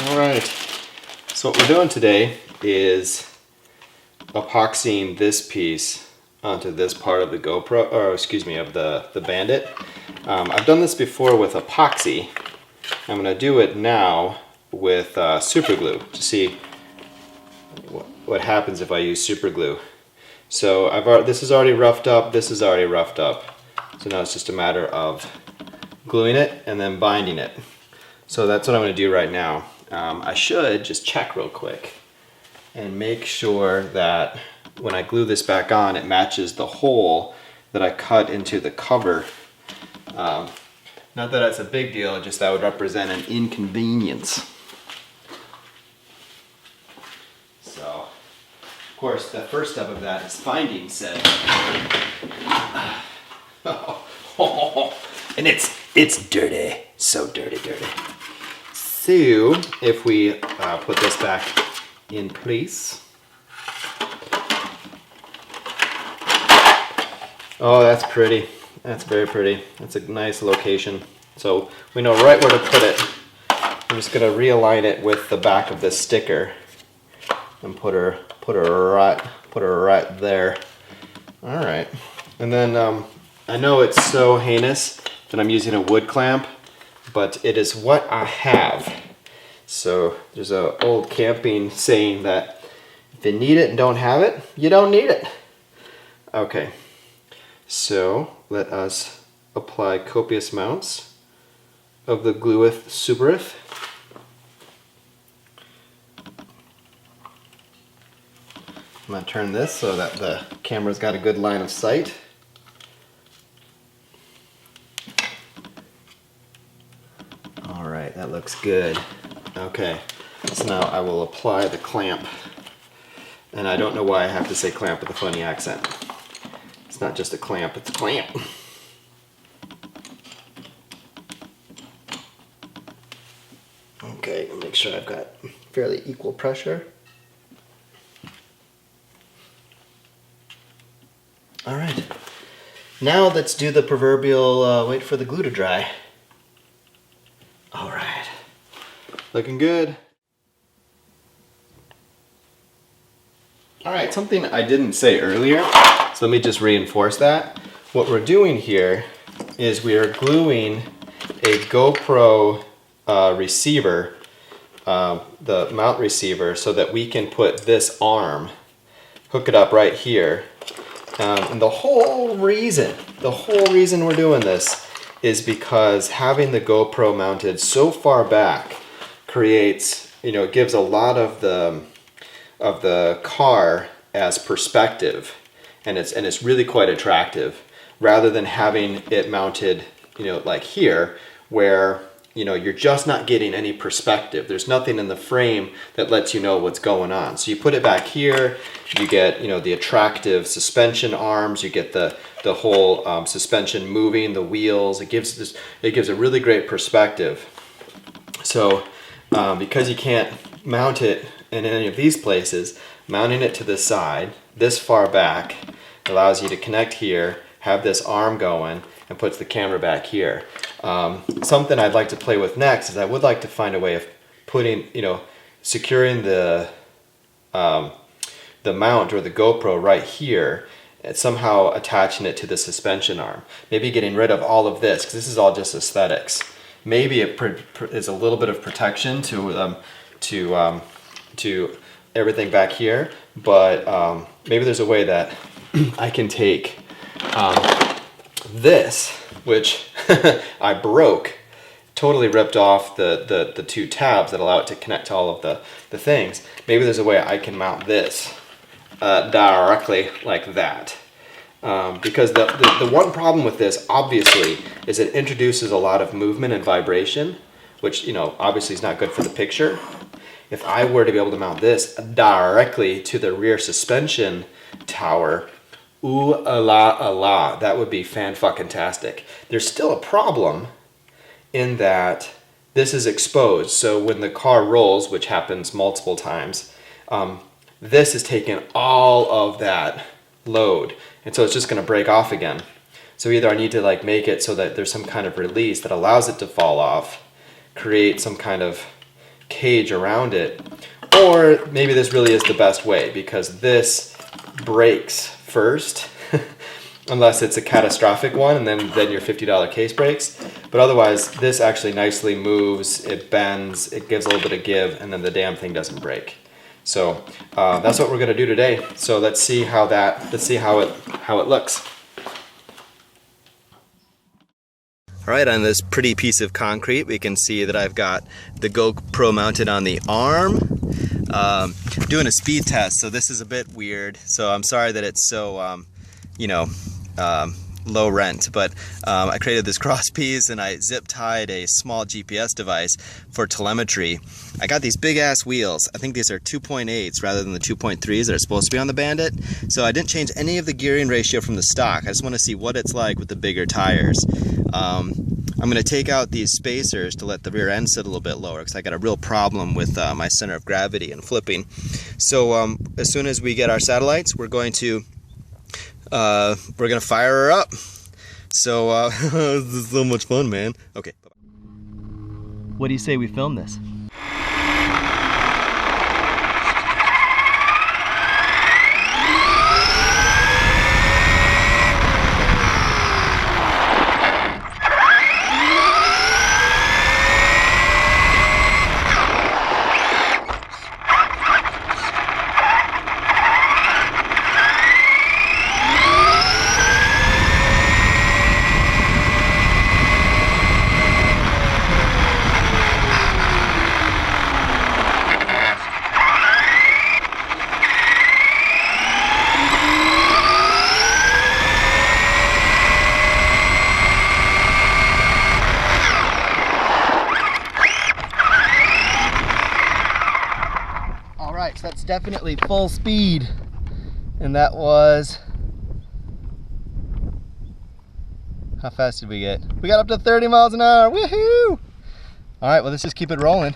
All right, so what we're doing today is epoxying this piece onto this part of the GoPro, or excuse me, of the Bandit. I've done this before with epoxy. I'm going to do it now with super glue to see what happens if I use super glue. So this is already roughed up, this is already roughed up. So now it's just a matter of gluing it and then binding it. So that's what I'm going to do right now. I should just check real quick and make sure that when I glue this back on, it matches the hole that I cut into the cover. Not that that's a big deal, just that would represent an inconvenience. So, of course, the first step of that is finding said. And it's dirty, so dirty. So, if we put this back in place. Oh, that's pretty. That's very pretty. That's a nice location. So we know right where to put it. I'm just gonna realign it with the back of this sticker and put her right there. All right. And then I know it's so heinous that I'm using a wood clamp, but it is what I have. So there's an old camping saying that if you need it and don't have it, you don't need it. Okay, so let us apply copious amounts of the Glueth Superith. I'm going to turn this so that the camera's got a good line of sight. All right, that looks good. Okay, so now I will apply the clamp. And I don't know why I have to say clamp with a funny accent. It's not just a clamp, it's a clamp. Okay, make sure I've got fairly equal pressure. All right, now let's do the proverbial wait for the glue to dry. All right, looking good. All right, something I didn't say earlier, so let me just reinforce that. What we're doing here is we are gluing a GoPro receiver, the mount receiver, so that we can put this arm, hook it up right here. And the whole reason we're doing this is because having the GoPro mounted so far back creates, it gives a lot of the car as perspective, and it's really quite attractive, rather than having it mounted, like here, where you're just not getting any perspective. There's nothing in the frame that lets you know what's going on. So you put it back here, you get the attractive suspension arms, you get the whole suspension moving, the wheels. It gives a really great perspective. So because you can't mount it in any of these places, mounting it to the side, this far back, allows you to connect here, have this arm going, and puts the camera back here. Something I'd like to play with next is I would like to find a way of putting, securing the mount or the GoPro right here, and somehow attaching it to the suspension arm. Maybe getting rid of all of this, because this is all just aesthetics. Maybe it is a little bit of protection to everything back here, but maybe there's a way that I can take this, which I broke, totally ripped off the two tabs that allow it to connect to all of the things. Maybe there's a way I can mount this directly like that. Because the one problem with this, obviously, is it introduces a lot of movement and vibration, which, obviously is not good for the picture. If I were to be able to mount this directly to the rear suspension tower, ooh la, that would be fan-fucking-tastic. There's still a problem in that this is exposed, so when the car rolls, which happens multiple times, this is taking all of that load, and so it's just going to break off again. So either I need to make it so that there's some kind of release that allows it to fall off, create some kind of cage around it. Or maybe this really is the best way, because this breaks first, unless it's a catastrophic one, and then your $50 case breaks. But otherwise, this actually nicely moves, it bends, it gives a little bit of give, and then the damn thing doesn't break. So that's what we're gonna do today. So let's see how it looks. All right, on this pretty piece of concrete, we can see that I've got the GoPro mounted on the arm. Doing a speed test, so this is a bit weird. So I'm sorry that it's so, low rent, but I created this cross piece and I zip tied a small GPS device for telemetry. I got these big ass wheels. I think these are 2.8s rather than the 2.3s that are supposed to be on the Bandit. So I didn't change any of the gearing ratio from the stock. I just want to see what it's like with the bigger tires. I'm going to take out these spacers to let the rear end sit a little bit lower, because I got a real problem with my center of gravity and flipping. So as soon as we get our satellites, we're going to fire her up. So this is so much fun, man. Okay. What do you say we film this? So that's definitely full speed, and that was, how fast did we get? We got up to 30 miles an hour. Woohoo! All right, well, let's just keep it rolling.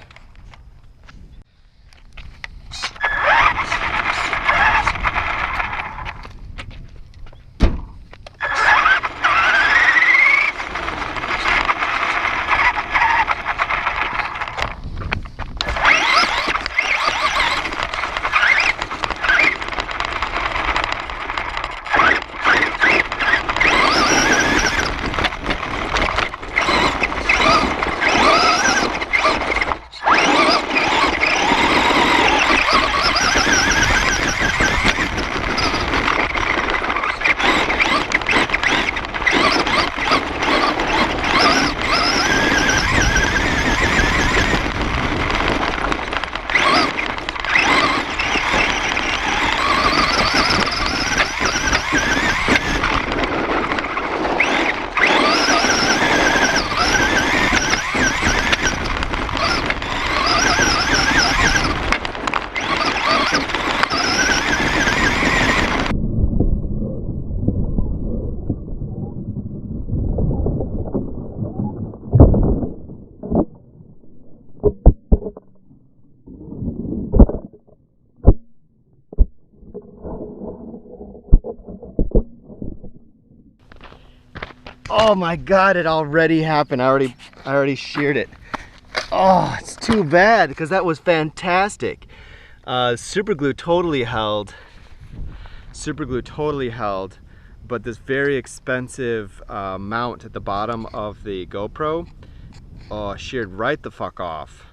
Oh my God, it already happened. I already sheared it. Oh, it's too bad, because that was fantastic. Super glue totally held. Super glue totally held, but this very expensive mount at the bottom of the GoPro sheared right the fuck off.